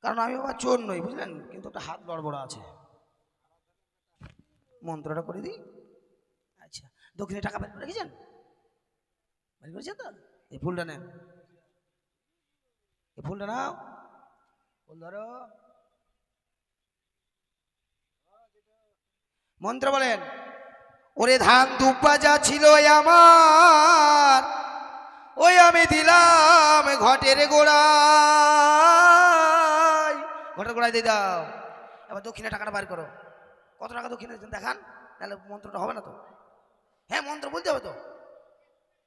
কারণ আমি বাবা চোর নই, বুঝলেন, কিন্তু একটা হাত বড় আছে। মন্ত্রটা করে দিই। আচ্ছা, দক্ষিণে টাকা বের করে রেখেছেন? বের করেছেন তো? এই ফুলটা নেন, এই ফুলটা নাও, ফুল ধরো, মন্ত্র বলেন। ওরে ধান দুব্বা যা ছিল আমার, ওই আমি দিলাম ঘটের গোড়ায়, ঘটের গোড়ায় দিয়ে দাও। এবার দক্ষিণে টাকাটা বার করো। কত টাকা দক্ষিণে দেখান, নাহলে মন্ত্রটা হবে না তো। হ্যাঁ, মন্ত্র বলতে হবে তো।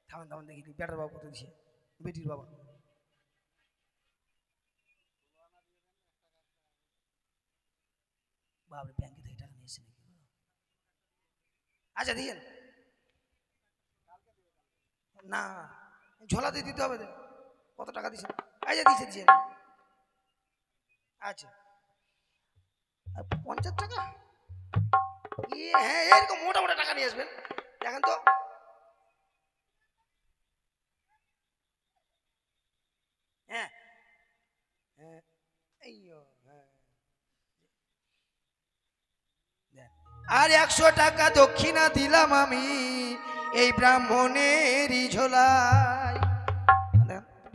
থামেন থামেন, দেখি বেটার বাবা কত দিছে, বেটির বাবা। বাবা ব্যাংকে থেকে টাকা নিয়েছে নাকি? আচ্ছা দিয়েন না, ঝোলাতে দিতে হবে। কত টাকা দিয়েছেন? আচ্ছা দিয়েছে দিয়েছেন। আচ্ছা 50 টাকা। হ্যাঁ, এরকম মোটা মোটা টাকা নিয়ে আসবেন, দেখেন তো। হ্যাঁ হ্যাঁ, আর 100 টাকা দক্ষিণা দিলাম আমি এই ব্রাহ্মণেরই ঝোলায়।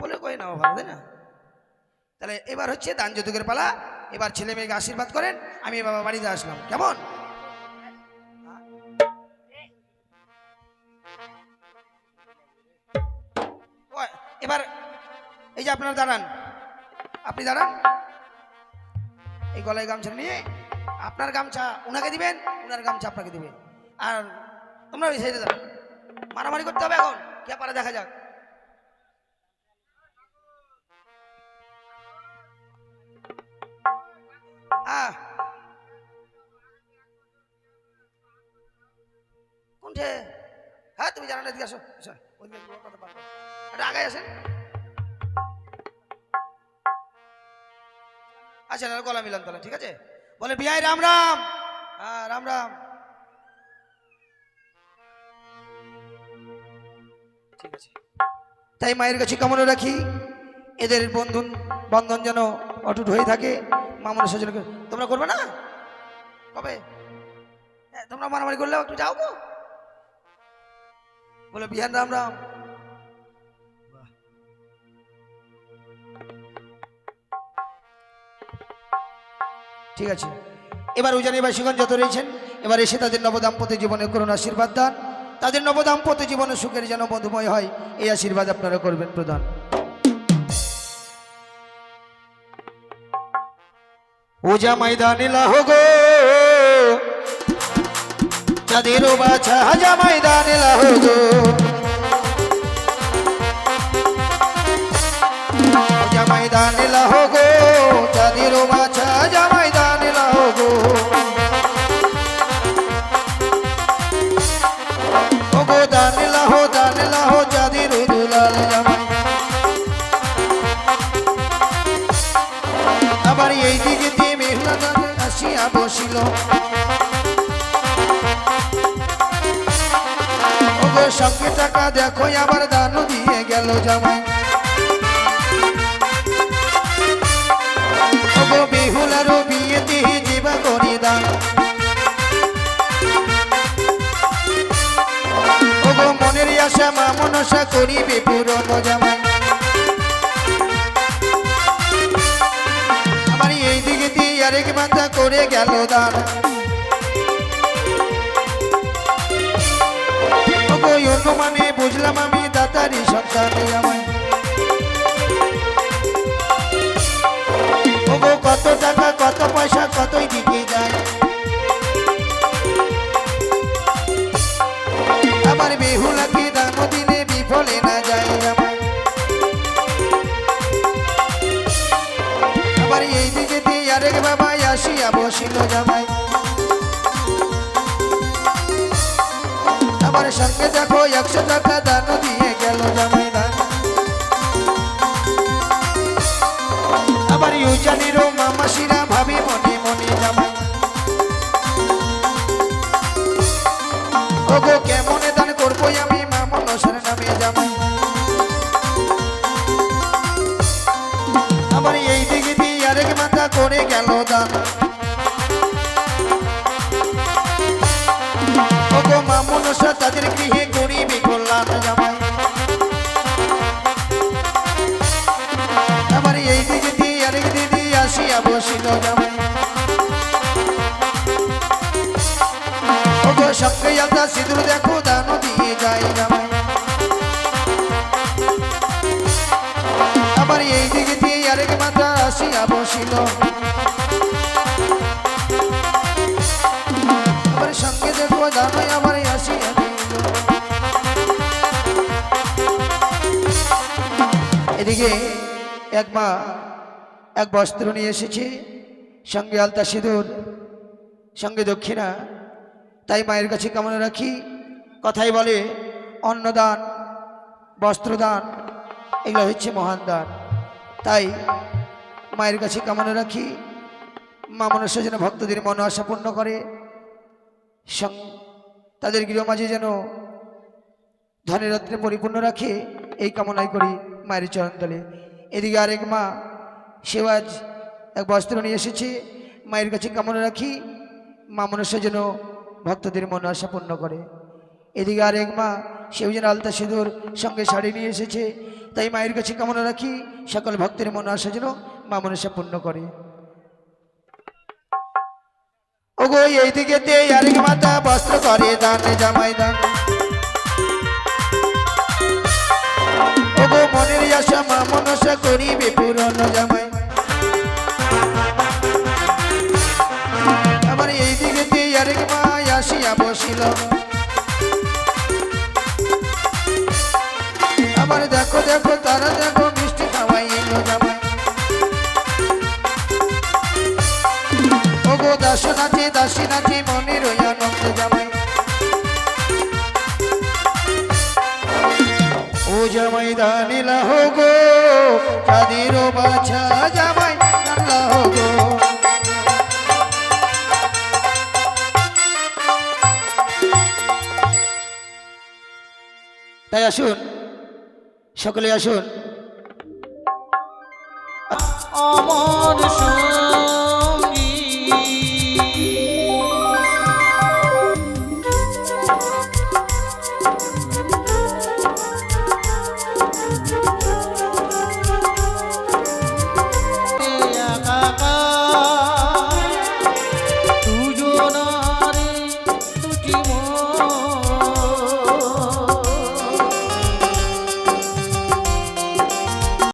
বলে কই না ভালো, তাই না? তাহলে এবার হচ্ছে দান যৌতুকের পালা। এবার ছেলে মেয়েকে আশীর্বাদ করেন। আমি বাবা বাড়িতে আসলাম, কেমন? এবার এই যে আপনারা দাঁড়ান, আপনি দাঁড়ান, এই গলায় গামছা নিয়ে আপনার গামছা উনাকে দিবেন, উনার গামছা আপনাকে দিবেন। আর তোমরা ওই সাইডে দাঁড়ান, মারামারি করতে হবে এখন, কে পারে দেখা যাক। কোনটে? হ্যাঁ তুমি জানো না, এদিকে আসো, আগে আসেন। আচ্ছা গলা মিলান তাহলে, ঠিক আছে? বলে বিয়াই রাম রাম। হ্যাঁ রাম রাম। ঠিক আছে, তাই মায়ের কাছে কামনা রাখি এদের বন্ধন যেন অটুট হয়ে থাকে। মা মনসা যেন। তোমরা করবে না কবে? তোমরা মারামারি করলেও একটু যাও গো। বলে বিহান রাম রাম। ঠিক আছে, এবার উজানি বাসীগণ যত রয়েছেন, এবার এসে তাদের নবদাম্পত্য জীবনে করুন আশীর্বাদ দান। তাদের নবদাম্পত্য জীবনে সুখের যেন মধুময় হয়, এই আশীর্বাদ আপনারা করবেন প্রদান। ওজা ময়দানে লাহো গো যাদেরও বাছা, হাজা ময়দানে লাহো গো। ওজা ময়দানে লাহো গো যাদেরও বাছা, হাজা ময়দানে লাহো গো। ওগো দানে লাহো যাদের দুলাল জামাই। আবার এই দিকে দিয়ে মেঘলা দানে আসিয়া বসিল। ওগো সঙ্গে টাকা দেখো আবার দানও দিয়ে গেল জামাই। ওগো বেহুলারও বিয়েতে জীবা করি দান। ওগো মনের আশা মা মনসা করিবে পূরণ জামাই। আমার এই দিকে দিয়ে আরেক মাথা করে গেল দান। ওগো অনুমানে বুঝলাম আমি দাতারি সন্তান জামাই। ওগো কত টাকা কত পয়সা কতই দিকে যায়। আবার বেহুলাকে দান দিলে বিফলে না যায় জামাই। আবার এই দিকে দিয়ে আরেক বাবা আসিয়া বসিল জামাই। আবার সঙ্গে দেখো 100 টাকা দান দিয়ে গেল জামাই দান। আবার ইউজানিরও মামাসিরা ভাবি মনে মনে জামাই। ওগো কেমনে দান করবো আমি মা মনসার নামে জামাই। আবার এই দিকে দিয়ে আরেক মাথা করে গেল দান। ওগো মা মনসা তাদের গৃহে গরিবে কল্যাণ জামাই। আমার এই দিকে দিয়ে আরেক দিদি আসিয়া বসিল জামাই। ওগো সঙ্গে আলতা সিঁদুর দেখো দান দিয়ে যায় জামাই। আমার এই দিকে দিয়ে আরেক মাতা আসিয়া বসিল। আমার সঙ্গে দেখো জামাই আমার আসিয়া দিল। এদিকে এক মা এক বস্ত্র নিয়ে এসেছে, সঙ্গে আলতা সিঁদুর, সঙ্গে দক্ষিণা। তাই মায়ের কাছে কামনা রাখি, কথাই বলে অন্নদান বস্ত্রদান এগুলো হচ্ছে মহান দান। তাই মায়ের কাছে কামনা রাখি মা মনসা যেন ভক্তদের মন আশা পূর্ণ করে, তাদের গৃহ মাঝে যেন ধনের রত্নে পরিপূর্ণ রাখে, এই কামনাই করি মায়ের চরণতলে। এদিকে আরেক মা সেও আজ এক বস্ত্র নিয়ে এসেছে, মায়ের কাছে কামনা রাখি মা মনসা যেন ভক্তদের মন আশা পূর্ণ করে। এদিকে আরেক মা সেও যেন আলতা সিঁদুর সঙ্গে শাড়ি নিয়ে এসেছে, তাই মায়ের কাছে কামনা রাখি সকল ভক্তের মন আশা যেন মা মনসা পূর্ণ করে। ওগো এই দিকেতে আরেক মাতা বস্ত্র করে দান জামাই দান। ওগো মনের আশা মা মনসা করিবে পূরণ জামাই। আমার এই দিকেতে আরেক মা আসিয়া বসিল। আমার দেখো দেখো তারা দেখো মিষ্টি খাওয়াই এলো জামাই। ওগো দাস নাচে দাসী নাচে মনের ওই আনন্দ জামাই। ও জামাই দানিলা হোগো চাঁদের বাছা জামাই দানিলা হোগো। তাই আসুন সকলে আসুন। অমর